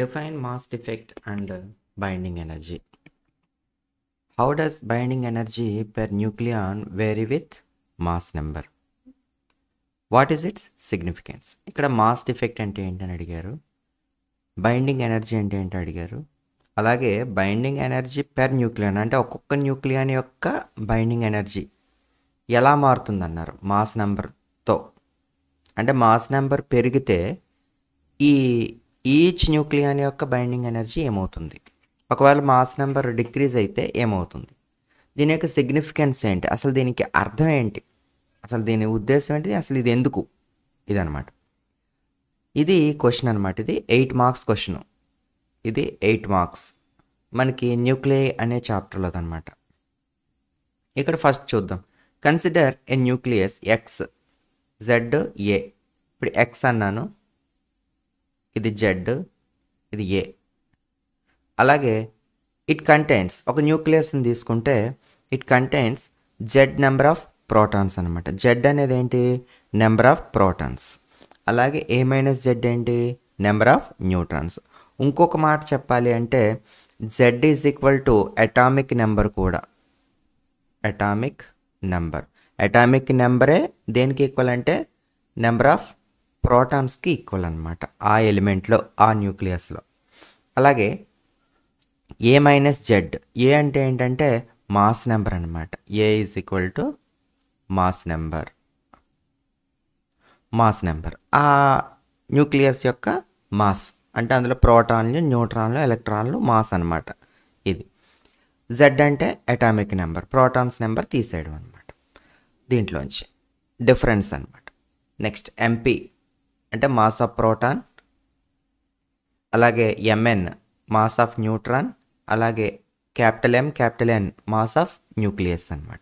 Define mass defect and binding energy. How does binding energy per nucleon vary with mass number? What is its significance? ఇక్కడ mass defect అంటే ఏంటని అడిగారు, binding energy అంటే ఏంటి అడిగారు, అలాగే బైండింగ్ ఎనర్జీ పెర్ న్యూక్లియన్ అంటే ఒక్కొక్క న్యూక్లియన్ యొక్క బైండింగ్ ఎనర్జీ ఎలా మారుతుందన్నారు మాస్ నెంబర్తో. అంటే మాస్ నెంబర్ పెరిగితే ఈచ్ న్యూక్లియన్ యొక్క బైండింగ్ ఎనర్జీ ఏమవుతుంది, ఒకవేళ మాస్ నెంబర్ డిక్రీజ్ అయితే ఏమవుతుంది, దీని యొక్క సిగ్నిఫికెన్స్ ఏంటి, అసలు దీనికి అర్థం ఏంటి, అసలు దీని ఉద్దేశం ఏంటి, అసలు ఇది ఎందుకు, ఇదనమాట. ఇది క్వశ్చన్ అనమాట. ఇది 8 మార్క్స్ క్వశ్చన్. ఇది 8 మార్క్స్ మనకి న్యూక్లియై అనే చాప్టర్లో అనమాట. ఇక్కడ ఫస్ట్ చూద్దాం. కన్సిడర్ ఏ న్యూక్లియస్ ఎక్స్ జెడ్ ఏ. ఇప్పుడు ఎక్స్ అన్నాను, ఇది జెడ్, ఇది ఏ. అలాగే ఇట్ కంటైన్స్, ఒక న్యూక్లియస్ని తీసుకుంటే it contains Z number of protons అనమాట. జెడ్ అనేది ఏంటి, నెంబర్ ఆఫ్ ప్రోటాన్స్. అలాగే ఏ మైనస్ జెడ్ ఏంటి, నెంబర్ ఆఫ్ న్యూట్రాన్స్. ఇంకొక మాట చెప్పాలి అంటే Z is equal to atomic number కూడా. అటామిక్ నెంబర్, అటామిక్ నెంబరే దేనికి ఈక్వల్ అంటే నెంబర్ ఆఫ్ ప్రోటాన్స్కి ఈక్వల్ అనమాట ఆ ఎలిమెంట్లో, ఆ న్యూక్లియస్లో. అలాగే ఏ మైనస్ జెడ్, ఏ అంటే ఏంటంటే మాస్ నెంబర్ అనమాట. A is equal to mass number. Mass number ఆ న్యూక్లియస్ యొక్క మాస్, అంటే అందులో ప్రోటాన్లు, న్యూట్రాన్లు, ఎలక్ట్రాన్లు మాస్ అనమాట ఇది. జెడ్ అంటే అటామిక్ నెంబర్, ప్రోటాన్స్ నెంబర్ తీసేయడం అనమాట దీంట్లోంచి, డిఫరెన్స్ అనమాట. నెక్స్ట్ ఎంపీ అంటే మాస్ ఆఫ్ ప్రోటాన్, అలాగే ఎంఎన్ మాస్ ఆఫ్ న్యూట్రాన్, అలాగే capital M capital N mass of nucleus అనమాట.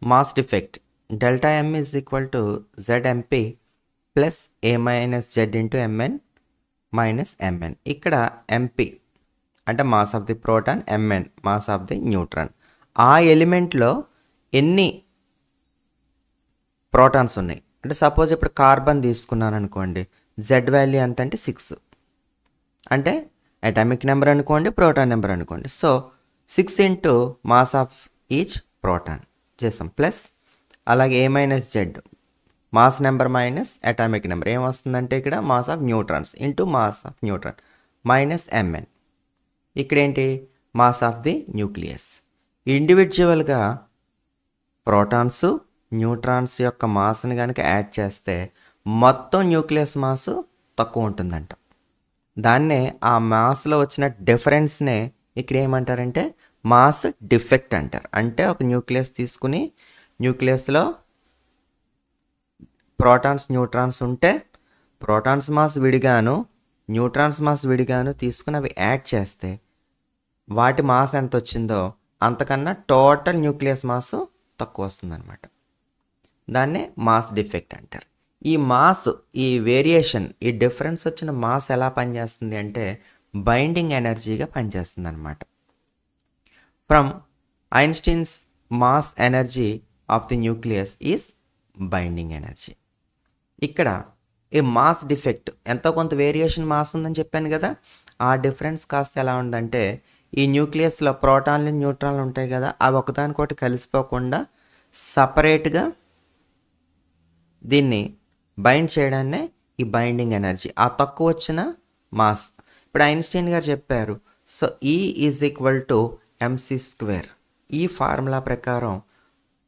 Mass defect delta M is equal to Z MP plus A minus Z into MN minus MN. ఇక్కడ MP అంటే mass of the proton, MN mass of the neutron. ఆ ఎలిమెంట్లో ఎన్ని protons ఉన్నాయి అంటే suppose ఇప్పుడు carbon తీసుకున్నాను అనుకోండి, జెడ్ వాల్యూ ఎంత అంటే 6, అంటే అటామిక్ నెంబర్ అనుకోండి, ప్రోటాన్ నెంబర్ అనుకోండి. So 6 into mass of each proton చేసాం, ప్లస్ అలాగే A minus Z mass number minus atomic number ఏమొస్తుందంటే ఇక్కడ mass of neutrons into mass of neutron minus MN. ఇక్కడేంటి మాస్ ఆఫ్ ది న్యూక్లియస్. ఇండివిజువల్గా protons, neutrons యొక్క మాస్ని కనుక యాడ్ చేస్తే మొత్తం న్యూక్లియస్ మాస్ తక్కువ ఉంటుందంట. దాన్నే ఆ మాస్లో వచ్చిన డిఫరెన్స్నే ఇక్కడ ఏమంటారంటే మాస్ డిఫెక్ట్ అంటారు. అంటే ఒక న్యూక్లియస్ తీసుకుని న్యూక్లియస్లో ప్రోటాన్స్, న్యూట్రాన్స్ ఉంటే ప్రోటాన్స్ మాస్ విడిగాను, న్యూట్రాన్స్ మాస్ విడిగాను తీసుకుని అవి యాడ్ చేస్తే వాటి మాస్ ఎంత వచ్చిందో అంతకన్నా టోటల్ న్యూక్లియస్ మాస్ తక్కువ వస్తుందన్నమాట. దాన్నే మాస్ డిఫెక్ట్ అంటారు. ఈ మాస్, ఈ వేరియేషన్, ఈ డిఫరెన్స్ వచ్చిన మాస్ ఎలా పనిచేస్తుంది అంటే బైండింగ్ ఎనర్జీగా పనిచేస్తుంది అనమాట. From Einstein's mass energy of the nucleus is binding energy. ఇక్కడ ఈ మాస్ డిఫెక్ట్ ఎంతో కొంత వేరియేషన్ మాస్ ఉందని చెప్పాను కదా, ఆ డిఫరెన్స్ కాస్త ఎలా ఉందంటే ఈ న్యూక్లియస్లో ప్రోటాన్లు, న్యూట్రాన్లు ఉంటాయి కదా, అవి ఒకదానికొకటి కలిసిపోకుండా సపరేట్గా దీన్ని బైండ్ చేయడాన్నే ఈ బైండింగ్ ఎనర్జీ, ఆ తక్కువ వచ్చిన మాస్. ఇప్పుడు ఐన్స్టీన్ గారు చెప్పారు, so E is equal to MC square. ఈ ఫార్ములా ప్రకారం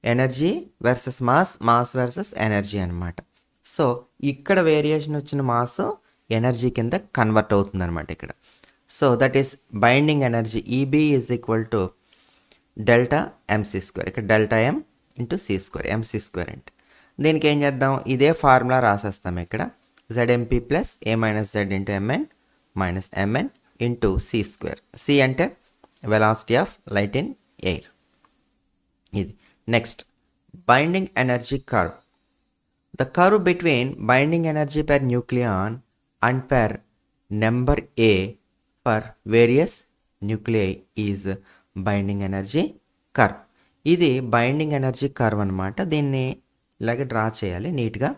energy versus mass, mass versus energy అనమాట. సో ఇక్కడ వేరియేషన్ వచ్చిన మాస్ ఎనర్జీ కింద కన్వర్ట్ అవుతుంది అనమాట ఇక్కడ. So that is binding energy. EB is equal to delta MC square. ఇక్కడ delta M into C square, MC square అంటే దీనికి ఏం చేద్దాం, ఇదే ఫార్ములా రాసేస్తాం ఇక్కడ. Z MP plus A minus Z into MN minus MN into C square. C అంటే velocity of light in air. ఇది next binding energy curve. The curve between binding energy per nucleon and per number A for various nuclei is binding energy curve. ఇది binding energy curve అనమాట. దీన్ని ఇలాగే draw చేయాలి నీట్గా.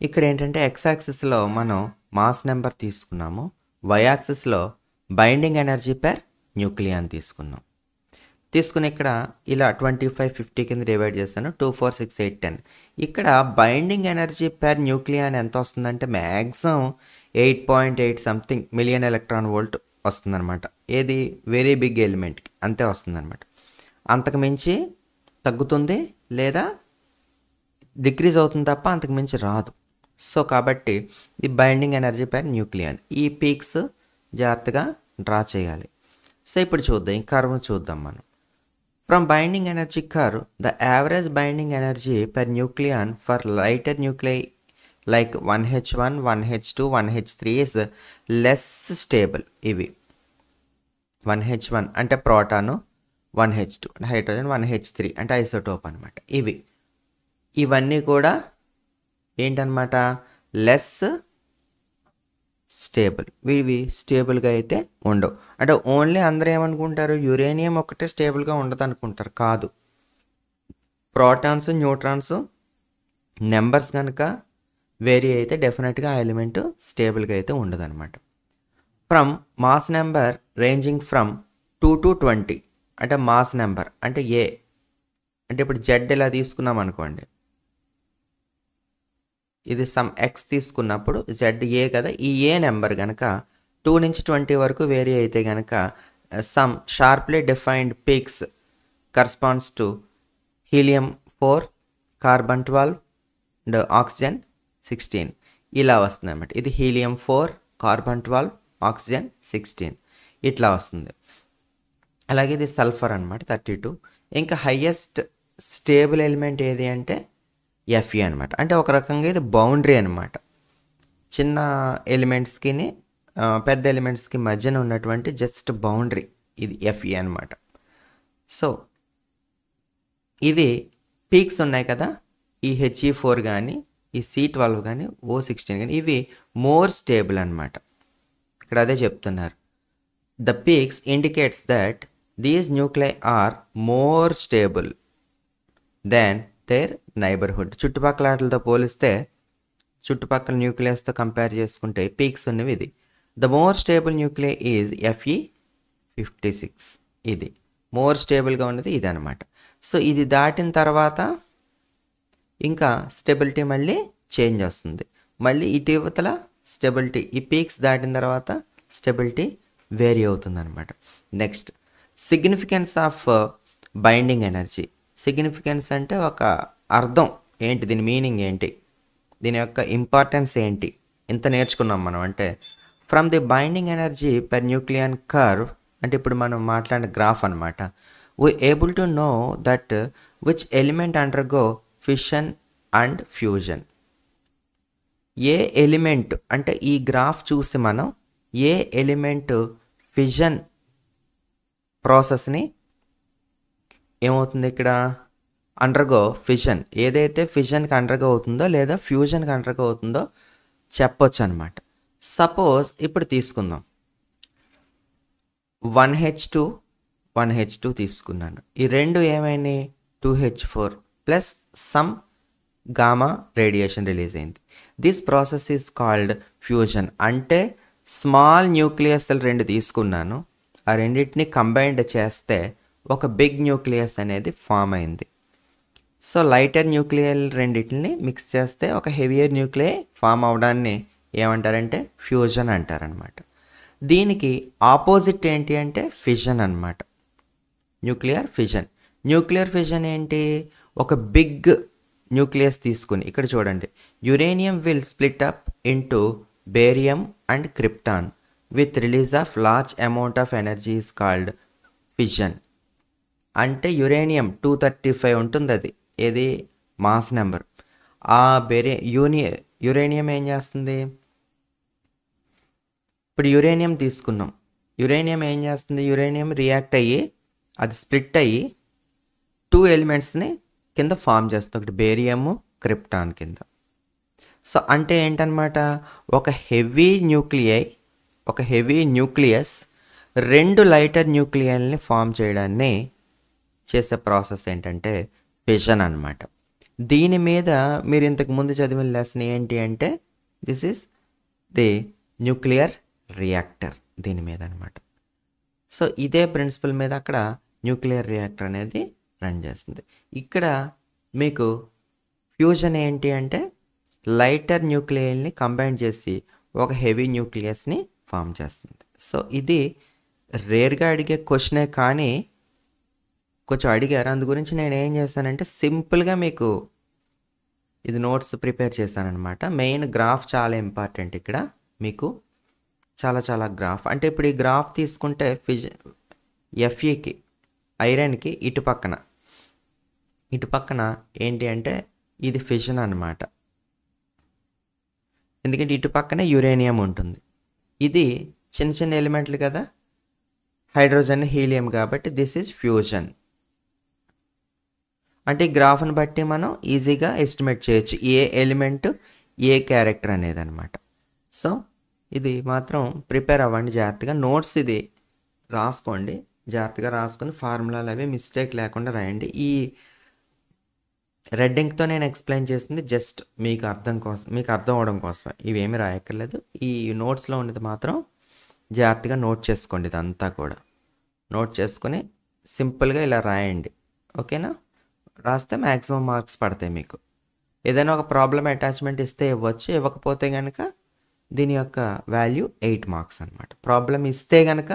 ఇక్కడ ఏంటంటే X యాక్సిస్లో మనం మాస్ నెంబర్ తీసుకున్నాము, వై యాక్సిస్లో బైండింగ్ ఎనర్జీ పెర్ న్యూక్లియాన్ తీసుకుని ఇక్కడ ఇలా 25 50 కింద డివైడ్ చేస్తాను. 2 4 6 8 10. ఇక్కడ బైండింగ్ ఎనర్జీ పెర్ న్యూక్లియాన్ ఎంత వస్తుందంటే maximum 8.8 something million electron volt వస్తుందన్నమాట. ఏది వెరీ బిగ్ ఎలిమెంట్కి అంతే వస్తుందన్నమాట. అంతకు మించి తగ్గుతుంది లేదా డిక్రీజ్ అవుతుంది తప్ప అంతకు మించి రాదు. సో కాబట్టి ఈ బైండింగ్ ఎనర్జీ పెర్ న్యూక్లియాన్, ఈ పీక్స్ జాగ్రత్తగా డ్రా చేయాలి. సో ఇప్పుడు చూద్దాం, ఈ కర్వ్ చూద్దాం మనం. From binding energy curve, the average binding energy per nucleon for lighter nuclei like 1H1, 1H2, 1H3 is less stable. ఇవి 1H1 అంటే ప్రోటాను, 1H2 అంటే హైడ్రోజన్, 1H3 అంటే ఐసోటోప్ అనమాట. ఇవన్నీ కూడా ఏంటనమాట లెస్ స్టేబుల్. ఇవి స్టేబుల్గా అయితే ఉండవు. అంటే ఓన్లీ అందరూ ఏమనుకుంటారు, యురేనియం ఒకటే స్టేబుల్గా ఉండదు అనుకుంటారు. కాదు, ప్రోటాన్స్ న్యూట్రాన్స్ నెంబర్స్ కనుక వేరీ అయితే డెఫినెట్గా ఆ ఎలిమెంట్ స్టేబుల్గా అయితే ఉండదు అనమాట. From mass number ranging from 2 to 20 అంటే మాస్ నెంబర్ అంటే ఏ అంటే ఇప్పుడు జెడ్ ఇలా తీసుకున్నాం అనుకోండి, ఇది సమ్ ఎక్స్ తీసుకున్నప్పుడు జెడ్ ఏ కదా, ఈ ఏ నెంబర్ కనుక 2 నుంచి 20 వరకు వేరీ అయితే కనుక some sharply defined peaks corresponds to helium 4, carbon 12 and oxygen 16 ఇలా వస్తుంది అన్నమాట. ఇది హీలియం 4, కార్బన్ 12, ఆక్సిజన్ 16 ఇట్లా వస్తుంది. అలాగే ఇది సల్ఫర్ అనమాట 32. ఇంకా హయ్యెస్ట్ స్టేబుల్ ఎలిమెంట్ ఏది అంటే Fe అనమాట. అంటే ఒక రకంగా ఇది బౌండరీ అనమాట. చిన్న ఎలిమెంట్స్కి పెద్ద ఎలిమెంట్స్కి మధ్యన ఉన్నటువంటి జస్ట్ బౌండరీ ఇది Fe అనమాట. సో ఇవి పీక్స్ ఉన్నాయి కదా, ఈ He4 కానీ ఈ C12 కానీ O16 కానీ ఇవి మోర్ స్టేబుల్ అనమాట. ఇక్కడ అదే చెప్తున్నారు. The peaks indicates that these nuclei are more stable than their neighbourhood. చుట్టుపక్కల వాటితో పోలిస్తే చుట్టుపక్కల న్యూక్లియస్తో కంపేర్ చేసుకుంటే పీక్స్ ఉన్నవి ఇది. The more stable nuclei is Fe56. ఇది మోర్ స్టేబుల్గా ఉన్నది ఇది అనమాట. సో ఇది దాటిన తర్వాత ఇంకా స్టెబిలిటీ మళ్ళీ చేంజ్ వస్తుంది. మళ్ళీ ఇటీవల స్టెబిలిటీ ఈ పీక్స్ దాటిన తర్వాత స్టెబిలిటీ వేరీ అవుతుంది అనమాట. Next significance of binding energy. Significance అంటే ఒక అర్థం ఏంటి, దీని మీనింగ్ ఏంటి, దీని యొక్క ఇంపార్టెన్స్ ఏంటి, ఇంత నేర్చుకున్నాం మనం. అంటే from the binding energy per nucleon curve అంటే ఇప్పుడు మనం మాట్లాడిన గ్రాఫ్ అనమాట. We able to know that which element undergo fission and fusion. A element అంటే ఈ గ్రాఫ్ చూసి మనం ఏ ఎలిమెంట్ ఫిజన్ ప్రాసెస్ని ఏమవుతుంది ఇక్కడ అండర్గో ఫిజన్, ఏదైతే ఫిజన్కి అండర్గో అవుతుందో లేదా ఫ్యూజన్కి అండర్గో అవుతుందో చెప్పొచ్చు అనమాట. సపోజ్ ఇప్పుడు తీసుకుందాం 1H2 1H2 తీసుకున్నాను. ఈ రెండు ఏమైనాయి 2H4 plus some gamma radiation release అయింది. This process is called fusion. అంటే స్మాల్ న్యూక్లియస్ రెండు తీసుకున్నాను, ఆ రెండింటిని కంబైన్డ్ చేస్తే ఒక బిగ్ న్యూక్లియస్ అనేది ఫామ్ అయింది. సో లైటర్ న్యూక్లియల్ రెండింటిని మిక్స్ చేస్తే ఒక హెవియర్ న్యూక్లియై ఫామ్ అవడాన్ని ఏమంటారంటే ఫ్యూజన్ అంటారనమాట. దీనికి ఆపోజిట్ ఏంటి అంటే ఫిజన్ అనమాట. Nuclear fission. న్యూక్లియర్ ఫిజన్ ఏంటి, ఒక బిగ్ న్యూక్లియస్ తీసుకుని ఇక్కడ చూడండి, uranium will split up into barium and krypton with release of large amount of energy is called fission. అంటే యురేనియం 235 ఉంటుంది, అది ఏది మాస్ నెంబర్. ఆ యురేనియం ఏం చేస్తుంది, ఇప్పుడు యురేనియం తీసుకున్నాం, యురేనియం ఏం చేస్తుంది, యురేనియం రియాక్ట్ అయ్యి అది స్ప్లిట్ అయ్యి 2 ఎలిమెంట్స్ని కింద ఫామ్ చేస్తుంది, ఒకటి బేరియము క్రిప్టాన్ కింద. సో అంటే ఏంటనమాట, ఒక హెవీ న్యూక్లియస్ 2 లైటర్ న్యూక్లియల్ని ఫామ్ చేయడాన్ని చేసే ప్రాసెస్ ఏంటంటే ఫిజన్ అనమాట. దీని మీద మీరు ఇంతకు ముందు చదివిన లెసన్ ఏంటి అంటే this is the nuclear reactor దీని మీద అనమాట. సో ఇదే ప్రిన్సిపల్ మీద అక్కడ న్యూక్లియర్ రియాక్టర్ అనేది రన్ చేస్తుంది. ఇక్కడ మీకు ఫ్యూజన్ ఏంటి అంటే లైటర్ న్యూక్లియస్ని కంబైన్ చేసి ఒక హెవీ న్యూక్లియస్ని ఫామ్ చేస్తుంది. సో ఇది రేర్గా అడిగే క్వశ్చనే, కానీ కొంచెం అడిగారు, అందు గురించి నేను ఏం చేశానంటే సింపుల్గా మీకు ఇది నోట్స్ ప్రిపేర్ చేశానమాట. మెయిన్ గ్రాఫ్ చాలా ఇంపార్టెంట్ ఇక్కడ మీకు, చాలా గ్రాఫ్. అంటే ఇప్పుడు ఈ గ్రాఫ్ తీసుకుంటే ఎఫ్ఈకి ఐరన్కి ఇటు పక్కన ఏంటి అంటే ఇది ఫిషన్ అనమాట. ఎందుకంటే ఇటు పక్కనే యురేనియం ఉంటుంది. ఇది చిన్న ఎలిమెంట్లు కదా, హైడ్రోజన్ హీలియం, కాబట్టి దిస్ ఈజ్ ఫ్యూజన్. అంటే ఈ గ్రాఫ్ని బట్టి మనం ఈజీగా ఎస్టిమేట్ చేయొచ్చు ఏ ఎలిమెంట్ ఏ క్యారెక్టర్ అనేది అనమాట. సో ఇది మాత్రం ప్రిపేర్ అవ్వండి జాగ్రత్తగా. నోట్స్ ఇది రాసుకోండి, జాగ్రత్తగా రాసుకొని ఫార్ములాలు అవి మిస్టేక్ లేకుండా రాయండి. ఈ రెడ్ ఇంక్తో నేను ఎక్స్ప్లెయిన్ చేసింది జస్ట్ మీకు అర్థం అవడం కోసమే, ఇవేమీ రాయక్కర్లేదు. ఈ నోట్స్లో ఉండేది మాత్రం జాగ్రత్తగా నోట్ చేసుకోండి. ఇదంతా కూడా నోట్ చేసుకొని సింపుల్గా ఇలా రాయండి, ఓకేనా? రాస్తే మ్యాక్సిమం మార్క్స్ పడతాయి మీకు. ఏదైనా ఒక ప్రాబ్లం అటాచ్మెంట్ ఇస్తే ఇవ్వచ్చు, ఇవ్వకపోతే కనుక దీని యొక్క వాల్యూ 8 మార్క్స్ అనమాట. ప్రాబ్లం ఇస్తే కనుక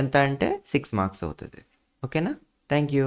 ఎంత అంటే 6 మార్క్స్ అవుతుంది. ఓకేనా? Thank you.